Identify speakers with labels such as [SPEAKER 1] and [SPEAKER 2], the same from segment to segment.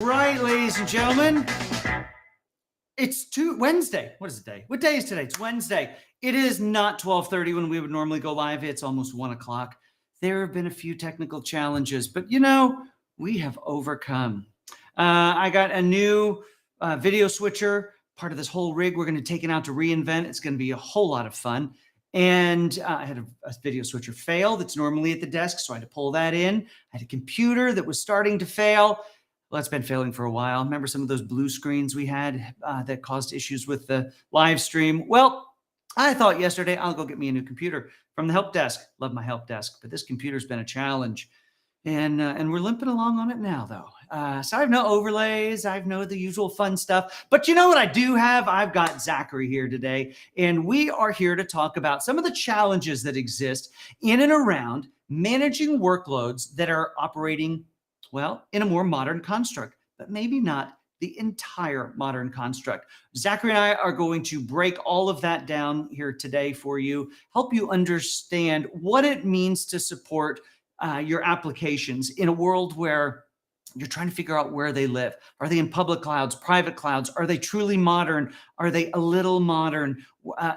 [SPEAKER 1] Right, ladies and gentlemen, it's Wednesday. What is the day? What day is today? It's Wednesday. It is not 12:30 when we would normally go live. It's almost 1 o'clock. There have been a few technical challenges, but we have overcome. I got a new video switcher, part of this whole rig. We're going to take it out to reInvent. It's going to be a whole lot of fun. And I had a video switcher fail that's normally at the desk, so I had to pull that in. I had a computer that was starting to fail. Well, it's been failing for a while. Remember some of those blue screens we had that caused issues with the live stream? Well, I thought yesterday I'll go get me a new computer from the help desk. Love my help desk, but this computer's been a challenge. And we're limping along on it now, though. So I have no overlays. I have no the usual fun stuff. But you know what I do have? I've got Zachary here today, and we are here to talk about some of the challenges that exist in and around managing workloads that are operating in a more modern construct, but maybe not the entire modern construct. Zachary and I are going to break all of that down here today for you, help you understand what it means to support your applications in a world where you're trying to figure out where they live. Are they in public clouds, private clouds? Are they truly modern? Are they a little modern?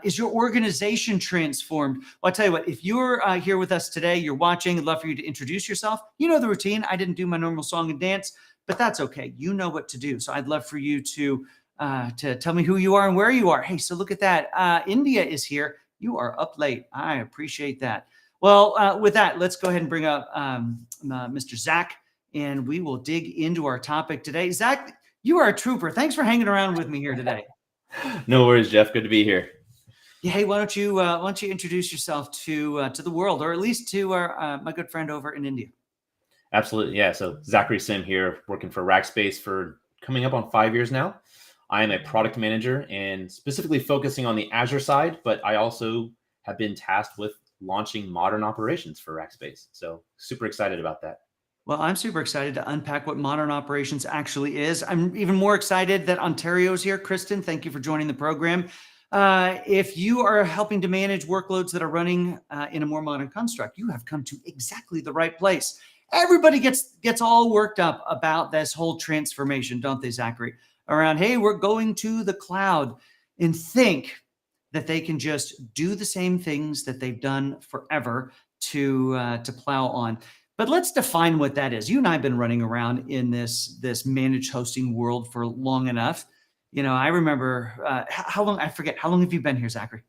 [SPEAKER 1] Is your organization transformed? Well, I'll tell you what, if you're here with us today, you're watching, I'd love for you to introduce yourself. You know the routine. I didn't do my normal song and dance, but that's okay. You know what to do. So I'd love for you to tell me who you are and where you are. Hey, so look at that. India is here. You are up late. I appreciate that. Well, with that, let's go ahead and bring up Mr. Zach, and we will dig into our topic today. Zach, you are a trooper. Thanks for hanging around with me here today.
[SPEAKER 2] No worries, Jeff. Good to be here.
[SPEAKER 1] Yeah, hey, why don't you introduce yourself to the world, or at least to my good friend over in India?
[SPEAKER 2] Absolutely, yeah. So Zachary Symm here, working for Rackspace for coming up on 5 years now. I am a product manager and specifically focusing on the Azure side, but I also have been tasked with launching modern operations for Rackspace. So super excited about that.
[SPEAKER 1] Well, I'm super excited to unpack what modern operations actually is. I'm even more excited that Ontario's here. Kristen, thank you for joining the program. If you are helping to manage workloads that are running in a more modern construct, you have come to exactly the right place. Everybody gets all worked up about this whole transformation, don't they, Zachary? Around, hey, we're going to the cloud, and think that they can just do the same things that they've done forever to plow on. But let's define what that is. You and I have been running around in this managed hosting world for long enough. You know, I remember how long, I forget, how long have you been here, Zachary?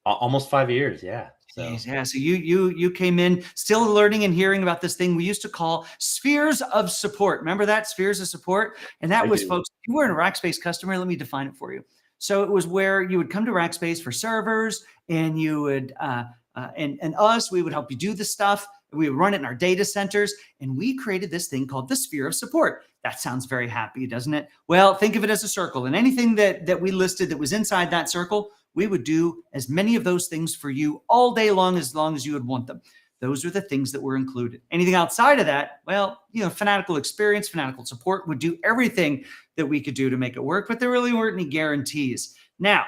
[SPEAKER 2] Almost 5 years, yeah.
[SPEAKER 1] Yeah, so you came in still learning and hearing about this thing we used to call spheres of support. Remember that, spheres of support? And that was, folks, you were a Rackspace customer. Let me define it for you. So it was where you would come to Rackspace for servers, and you would we would help you do the stuff. We would run it in our data centers, and we created this thing called the sphere of support. That sounds very happy, doesn't it? Well, think of it as a circle, and anything that we listed that was inside that circle, we would do as many of those things for you all day long as you would want them. Those are the things that were included. Anything outside of that, well, fanatical experience, fanatical support would do everything that we could do to make it work, but there really weren't any guarantees. Now,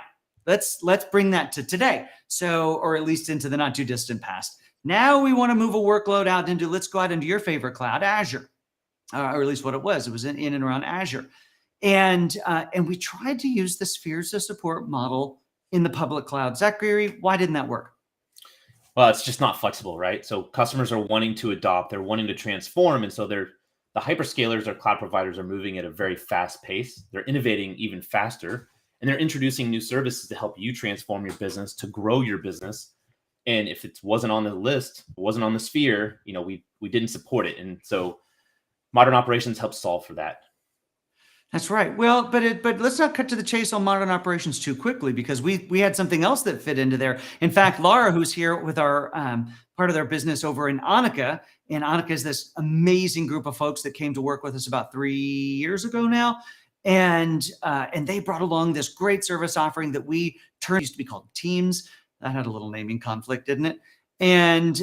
[SPEAKER 1] let's bring that to today. So, or at least into the not too distant past. Now we want to move a workload out into, let's go out into your favorite cloud, Azure, or at least what it was. It was in and around Azure. And we tried to use the spheres of support model in the public cloud. Zachary, why didn't that work?
[SPEAKER 2] Well, it's just not flexible, right? So customers are wanting to adopt, they're wanting to transform. And so the hyperscalers or cloud providers are moving at a very fast pace. They're innovating even faster, and they're introducing new services to help you transform your business, to grow your business. And if it wasn't on the list, it wasn't on the sphere, we didn't support it. And so modern operations helps solve for that.
[SPEAKER 1] That's right. Well, but let's not cut to the chase on modern operations too quickly, because we had something else that fit into there. In fact, Laura, who's here with our part of their business over in Annika, and Annika is this amazing group of folks that came to work with us about 3 years ago now, and they brought along this great service offering that we used to be called Teams. That had a little naming conflict, didn't it? And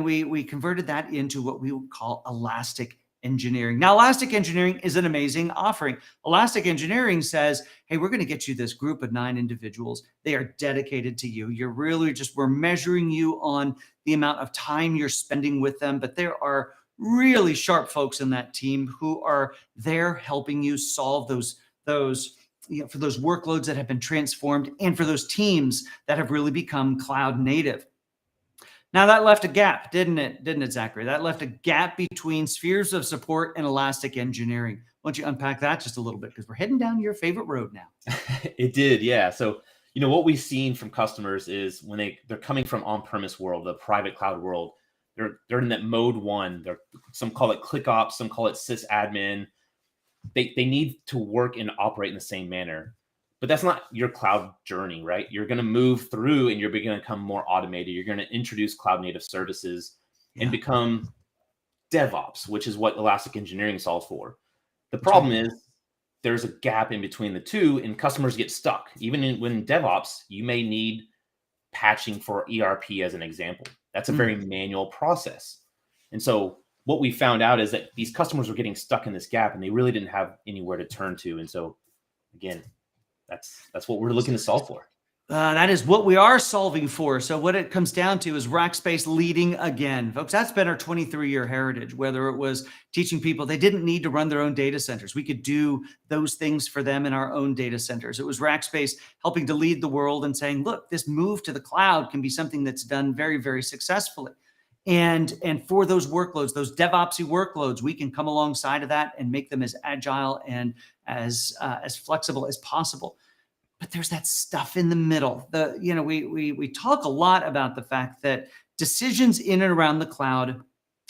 [SPEAKER 1] we converted that into what we would call Elastic Engineering. Now, Elastic Engineering is an amazing offering. Elastic Engineering says, hey, we're going to get you this group of 9 individuals. They are dedicated to you. You're really we're measuring you on the amount of time you're spending with them, but there are really sharp folks in that team who are there helping you solve those for those workloads that have been transformed and for those teams that have really become cloud native. Now that left a gap, didn't it, Zachary? That left a gap between spheres of support and elastic engineering. Why don't you unpack that just a little bit? Because we're heading down your favorite road now.
[SPEAKER 2] It did, yeah. So, what we've seen from customers is when they're coming from on-premise world, the private cloud world, they're in that mode one. Some call it ClickOps, some call it sysadmin. They need to work and operate in the same manner. But that's not your cloud journey, right? You're going to move through and you're going to become more automated. You're going to introduce cloud native services and become DevOps, which is what Elastic Engineering solves for. The problem is there's a gap in between the two and customers get stuck. Even when DevOps, you may need patching for ERP as an example. That's a very manual process. And so what we found out is that these customers were getting stuck in this gap and they really didn't have anywhere to turn to. And so again, that's what we're looking to solve for.
[SPEAKER 1] That is what we are solving for. So what it comes down to is Rackspace leading again. Folks, that's been our 23-year heritage, whether it was teaching people they didn't need to run their own data centers. We could do those things for them in our own data centers. It was Rackspace helping to lead the world and saying, look, this move to the cloud can be something that's done very, very successfully. And for those workloads, those DevOpsy workloads, we can come alongside of that and make them as agile and as flexible as possible. But there's that stuff in the middle. We talk a lot about the fact that decisions in and around the cloud,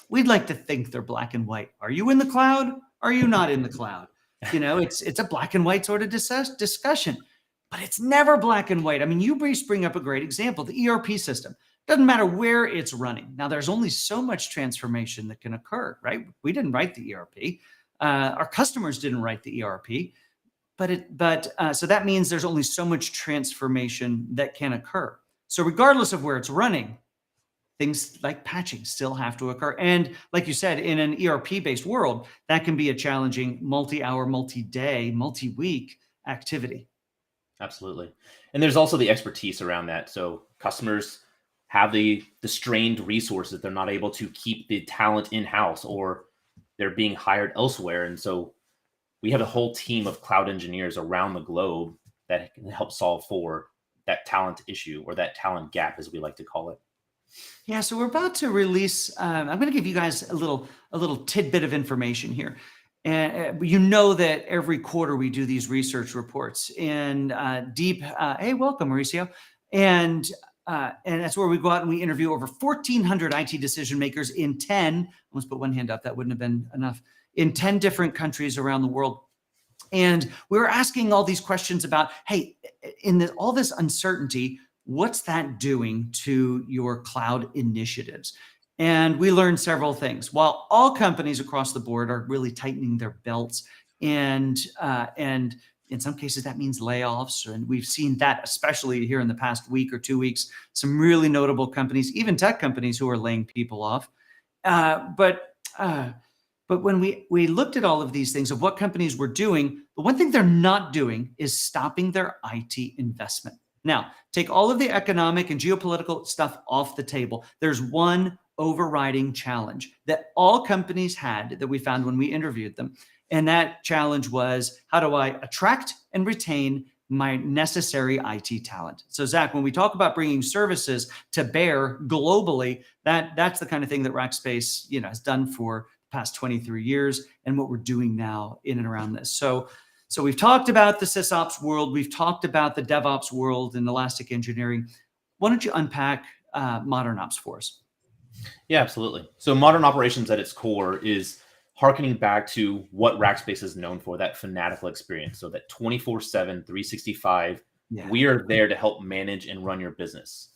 [SPEAKER 1] we'd like to think they're black and white. Are you in the cloud? Are you not in the cloud? It's a black and white sort of discussion, but it's never black and white. I mean, you bring up a great example, the ERP system. Doesn't matter where it's running. Now, there's only so much transformation that can occur, right? We didn't write the ERP. Our customers didn't write the ERP. So that means there's only so much transformation that can occur. So regardless of where it's running, things like patching still have to occur. And like you said, in an ERP-based world, that can be a challenging multi-hour, multi-day, multi-week activity.
[SPEAKER 2] Absolutely. And there's also the expertise around that. So customers have the strained resources. They're not able to keep the talent in-house or they're being hired elsewhere. And so we have a whole team of cloud engineers around the globe that can help solve for that talent issue or that talent gap, as we like to call it.
[SPEAKER 1] Yeah, so we're about to release. I'm going to give you guys a little tidbit of information here. And you know that every quarter we do these research reports. And hey, welcome, Mauricio. And that's where we go out and we interview over 1,400 IT decision makers in 10. Almost put one hand up. That wouldn't have been enough. In 10 different countries around the world. And we were asking all these questions about, hey, all this uncertainty, what's that doing to your cloud initiatives? And we learned several things. While all companies across the board are really tightening their belts, and in some cases that means layoffs, and we've seen that especially here in the past week or 2 weeks, some really notable companies, even tech companies who are laying people off. But when we looked at all of these things of what companies were doing, the one thing they're not doing is stopping their IT investment. Now, take all of the economic and geopolitical stuff off the table. There's one overriding challenge that all companies had that we found when we interviewed them. And that challenge was, how do I attract and retain my necessary IT talent? So Zach, when we talk about bringing services to bear globally, that's the kind of thing that Rackspace has done for past 23 years and what we're doing now in and around this. So we've talked about the SysOps world. We've talked about the DevOps world and elastic engineering. Why don't you unpack modern ops for us?
[SPEAKER 2] Yeah, absolutely. So modern operations at its core is harkening back to what Rackspace is known for, that fanatical experience. So that 24/7, 365, we are there to help manage and run your business.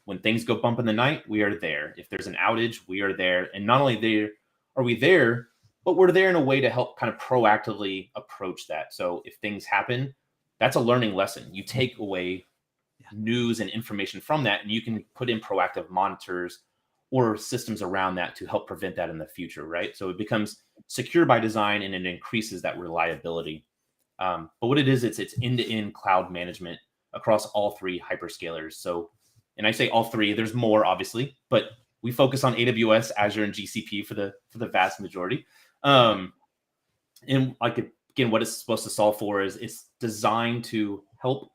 [SPEAKER 2] When things go bump in the night, we are there. If there's an outage, we are there. And not only there, are we there, but we're there in a way to help kind of proactively approach that. So if things happen, that's a learning lesson. You take away news and information from that, and you can put in proactive monitors or systems around that to help prevent that in the future, right? So it becomes secure by design and it increases that reliability. But what it is, it's end-to-end cloud management across all three hyperscalers. So, and I say all three, there's more obviously, but We focus on AWS, Azure, and GCP for the vast majority. And like again, what it's supposed to solve for is it's designed to help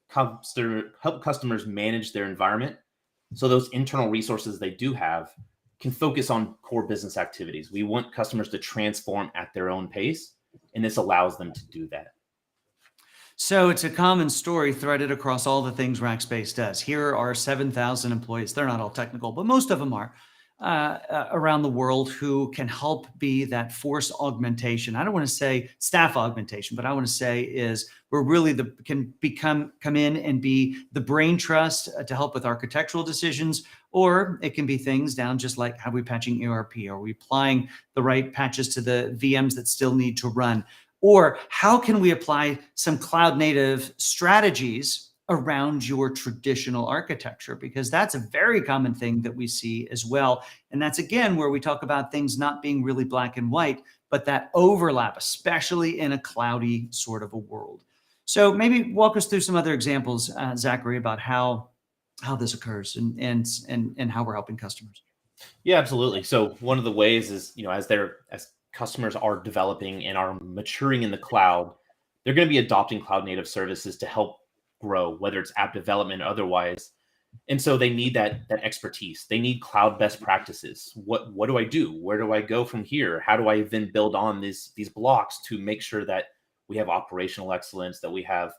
[SPEAKER 2] customers manage their environment, so those internal resources they do have can focus on core business activities. We want customers to transform at their own pace, and this allows them to do that.
[SPEAKER 1] So it's a common story threaded across all the things Rackspace does. Here are 7,000 employees. They're not all technical, but most of them are around the world who can help be that force augmentation. I don't want to say staff augmentation, but I want to say is we're really come in and be the brain trust to help with architectural decisions, or it can be things down just like how we patching ERP, are we applying the right patches to the VMs that still need to run? Or how can we apply some cloud native strategies around your traditional architecture? Because that's a very common thing that we see as well. And that's again where we talk about things not being really black and white, but that overlap, especially in a cloudy sort of a world. So maybe walk us through some other examples, Zachary, about how this occurs and how we're helping customers.
[SPEAKER 2] Yeah, absolutely. So one of the ways is, as customers are developing and are maturing in the cloud, they're going to be adopting cloud native services to help grow, whether it's app development or otherwise. And so they need that expertise. They need cloud best practices. What do I do? Where do I go from here? How do I then build on these blocks to make sure that we have operational excellence, that we have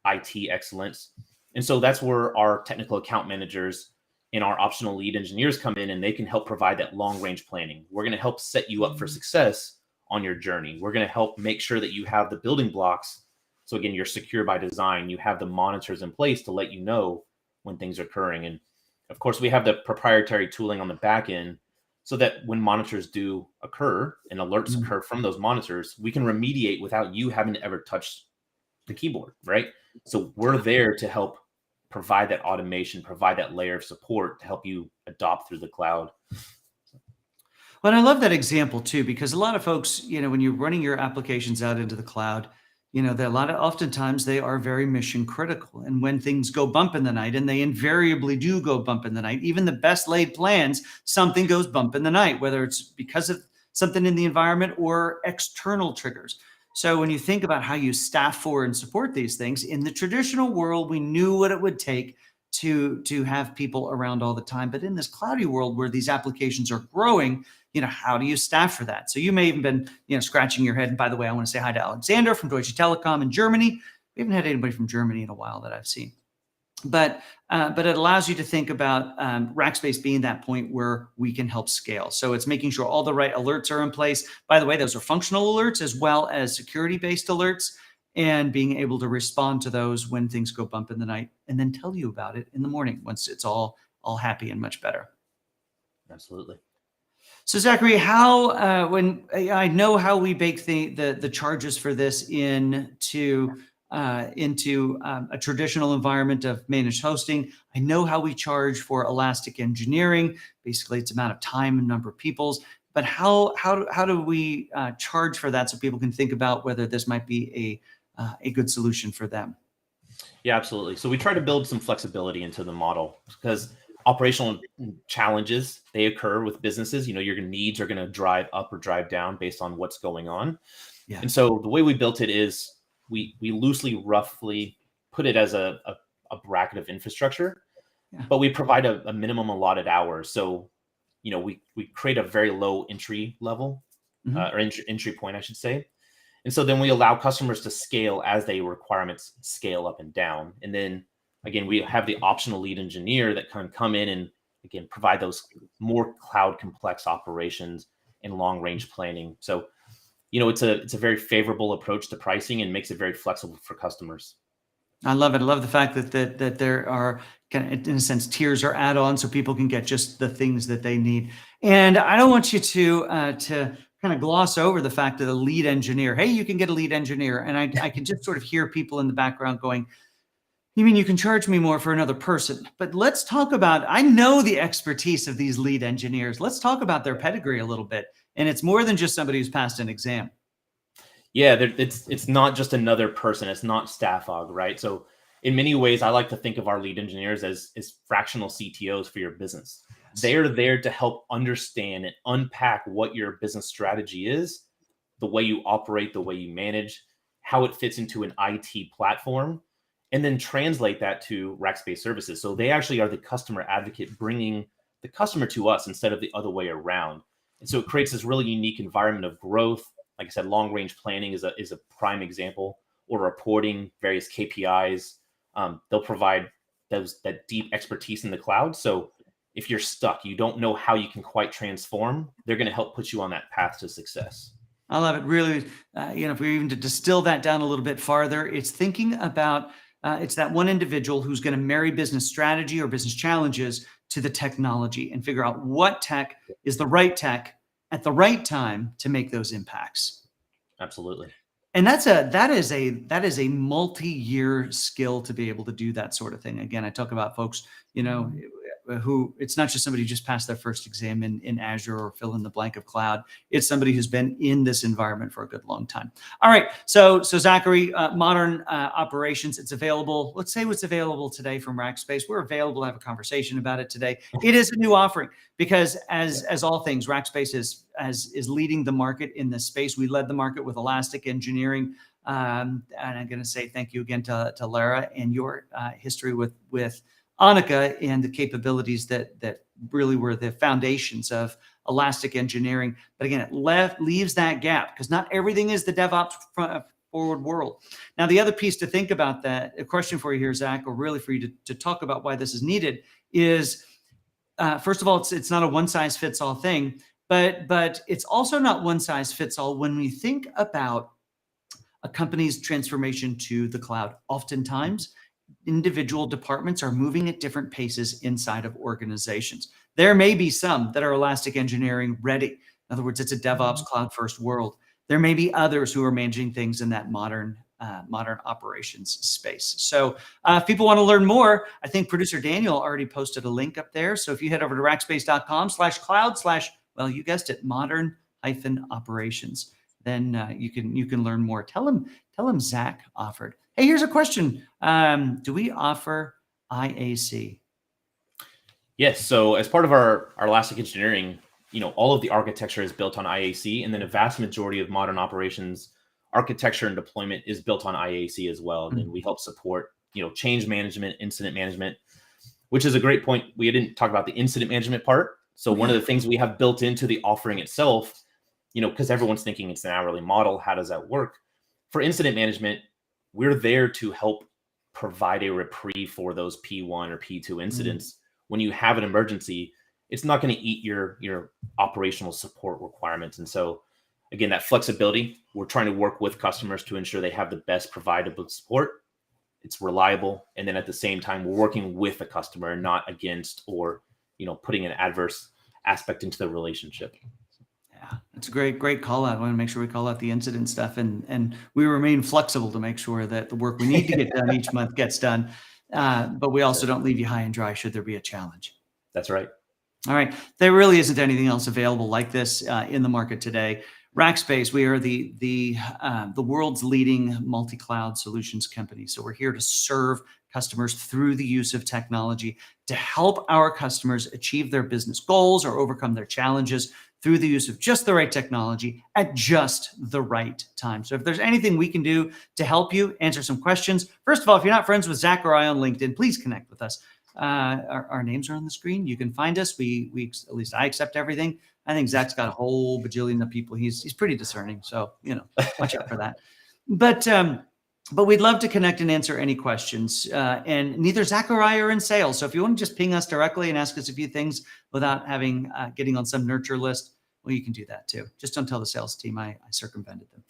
[SPEAKER 2] IT excellence? And so that's where our technical account managers and our optional lead engineers come in, and they can help provide that long range planning. We're going to help set you up for success on your journey. We're going to help make sure that you have the building blocks. So again, you're secure by design. You have the monitors in place to let you know when things are occurring. And of course, we have the proprietary tooling on the back end so that when monitors do occur and alerts occur from those monitors, we can remediate without you having to ever touch the keyboard, right? So we're there to help provide that automation, provide that layer of support to help you adopt through the cloud.
[SPEAKER 1] Well, I love that example too, because a lot of folks, when you're running your applications out into the cloud, oftentimes they are very mission critical. And when things go bump in the night, and they invariably do go bump in the night, even the best laid plans, something goes bump in the night, whether it's because of something in the environment or external triggers. So when you think about how you staff for and support these things, in the traditional world, we knew what it would take to have people around all the time. But in this cloudy world where these applications are growing, how do you staff for that? So you may even been, scratching your head. And by the way, I want to say hi to Alexander from Deutsche Telekom in Germany. We haven't had anybody from Germany in a while that I've seen. But it allows you to think about Rackspace being that point where we can help scale. So it's making sure all the right alerts are in place. By the way, those are functional alerts as well as security-based alerts, and being able to respond to those when things go bump in the night, and then tell you about it in the morning once it's all happy and much better.
[SPEAKER 2] Absolutely.
[SPEAKER 1] So Zachary, how when I know how we bake the charges for this into a traditional environment of managed hosting. I know how we charge for elastic engineering. Basically, it's amount of time and number of peoples. But how do we charge for that so people can think about whether this might be a good solution for them?
[SPEAKER 2] Yeah, absolutely. So we try to build some flexibility into the model because operational challenges, they occur with businesses. Your needs are going to drive up or drive down based on what's going on. Yeah. And so the way we built it is we loosely, roughly put it as a bracket of infrastructure, but we provide a minimum allotted hours. So, we create a very low entry level or entry point, I should say. And so then we allow customers to scale as their requirements scale up and down. And then again, we have the optional lead engineer that can come in and again, provide those more cloud complex operations and long range planning. So, it's a very favorable approach to pricing and makes it very flexible for customers.
[SPEAKER 1] I love it. I love the fact that there are kind of, in a sense, tiers or add-ons so people can get just the things that they need. And I don't want you to kind of gloss over the fact that a lead engineer, hey, you can get a lead engineer. And I can just sort of hear people in the background going, you mean you can charge me more for another person? But let's talk about, I know the expertise of these lead engineers. Let's talk about their pedigree a little bit. And it's more than just somebody who's passed an exam.
[SPEAKER 2] Yeah, it's not just another person. It's not staff aug, right? So in many ways, I like to think of our lead engineers as fractional CTOs for your business. They're there to help understand and unpack what your business strategy is, the way you operate, the way you manage, how it fits into an IT platform, and then translate that to Rackspace services. So they actually are the customer advocate, bringing the customer to us instead of the other way around. And so it creates this really unique environment of growth. Like I said, long range planning is a prime example, or reporting various KPIs. They'll provide that deep expertise in the cloud. So if you're stuck, you don't know how you can quite transform, they're going to help put you on that path to success.
[SPEAKER 1] I love it. Really, if we even to distill that down a little bit farther, it's thinking about it's that one individual who's going to marry business strategy or business challenges to the technology and figure out what tech is the right tech at the right time to make those impacts.
[SPEAKER 2] Absolutely.
[SPEAKER 1] And that is a multi-year skill to be able to do that sort of thing. Again, I talk about folks, who it's not just somebody who just passed their first exam in Azure or fill in the blank of cloud. It's somebody who's been in this environment for a good long time. All right. So Zachary, modern operations, it's available. Let's say what's available today from Rackspace. We're available to have a conversation about it today. It is a new offering because as all things, Rackspace is leading the market in this space. We led the market with Elastic Engineering. And I'm going to say thank you again to Lara and your history with Annika and the capabilities that really were the foundations of Elastic Engineering. But again, it leaves that gap because not everything is the DevOps forward world. Now, the other piece to think about that, a question for you here, Zach, or really for you to talk about why this is needed is, first of all, it's not a one size fits all thing, but it's also not one size fits all when we think about a company's transformation to the cloud. Oftentimes, individual departments are moving at different paces inside of organizations. There may be some that are Elastic Engineering ready. In other words, it's a DevOps cloud first world. There may be others who are managing things in that modern operations space. So if people want to learn more, I think producer Daniel already posted a link up there. So if you head over to rackspace.com/cloud/ well, you guessed it, modern-operations, then you can learn more. Tell him Zach offered. Hey, here's a question. Do we offer IAC?
[SPEAKER 2] Yes. So as part of our Elastic Engineering, all of the architecture is built on IAC, and then a vast majority of modern operations architecture and deployment is built on IAC as well. And then we help support, change management, incident management, which is a great point. We didn't talk about the incident management part. So one of the things we have built into the offering itself, because everyone's thinking it's an hourly model, how does that work? For incident management, we're there to help provide a reprieve for those P1 or P2 incidents. When you have an emergency, it's not going to eat your operational support requirements. And so, again, that flexibility, we're trying to work with customers to ensure they have the best providable support. It's reliable. And then at the same time, we're working with the customer and not against or, putting an adverse aspect into the relationship.
[SPEAKER 1] Yeah, it's a great call out. I want to make sure we call out the incident stuff and we remain flexible to make sure that the work we need to get done each month gets done. But we also don't leave you high and dry should there be a challenge.
[SPEAKER 2] That's right.
[SPEAKER 1] All right. There really isn't anything else available like this in the market today. Rackspace, we are the world's leading multi-cloud solutions company. So we're here to serve customers through the use of technology to help our customers achieve their business goals or overcome their challenges through the use of just the right technology at just the right time. So if there's anything we can do to help you answer some questions, first of all, if you're not friends with Zach or I on LinkedIn, please connect with us. Our names are on the screen. You can find us. We at least I accept everything. I think Zach's got a whole bajillion of people. He's pretty discerning. So, watch out for that. But we'd love to connect and answer any questions. And neither Zach or I are in sales. So if you want to just ping us directly and ask us a few things without getting on some nurture list, well, you can do that too. Just don't tell the sales team I circumvented them.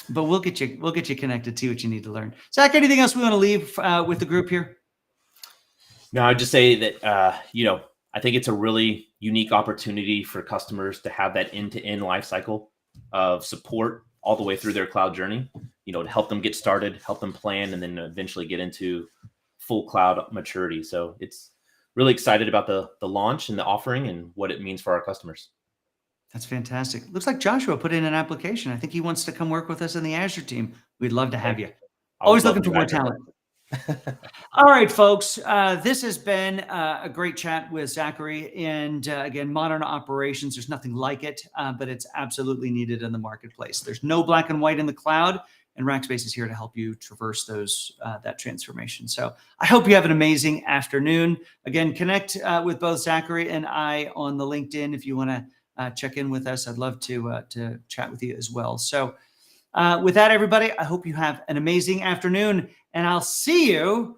[SPEAKER 1] But we'll get you connected, see what you need to learn. Zach, anything else we want to leave with the group here?
[SPEAKER 2] No, I'd just say that, I think it's a really unique opportunity for customers to have that end-to-end life cycle of support all the way through their cloud journey, to help them get started, help them plan, and then eventually get into full cloud maturity. So it's really excited about the launch and the offering and what it means for our customers.
[SPEAKER 1] That's fantastic. Looks like Joshua put in an application. I think he wants to come work with us in the Azure team. We'd love to have you. Always looking for more talent. All right, folks. This has been a great chat with Zachary. And again, modern operations, there's nothing like it, but it's absolutely needed in the marketplace. There's no black and white in the cloud, and Rackspace is here to help you traverse that transformation. So I hope you have an amazing afternoon. Again, connect with both Zachary and I on the LinkedIn if you want to check in with us. I'd love to chat with you as well. So with that, everybody, I hope you have an amazing afternoon, and I'll see you.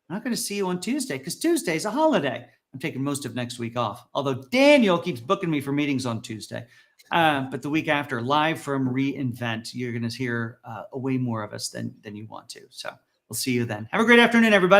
[SPEAKER 1] I'm not going to see you on Tuesday because Tuesday's a holiday. I'm taking most of next week off, although Daniel keeps booking me for meetings on Tuesday. But the week after, live from reInvent, you're going to hear way more of us than you want to. So we'll see you then. Have a great afternoon, everybody.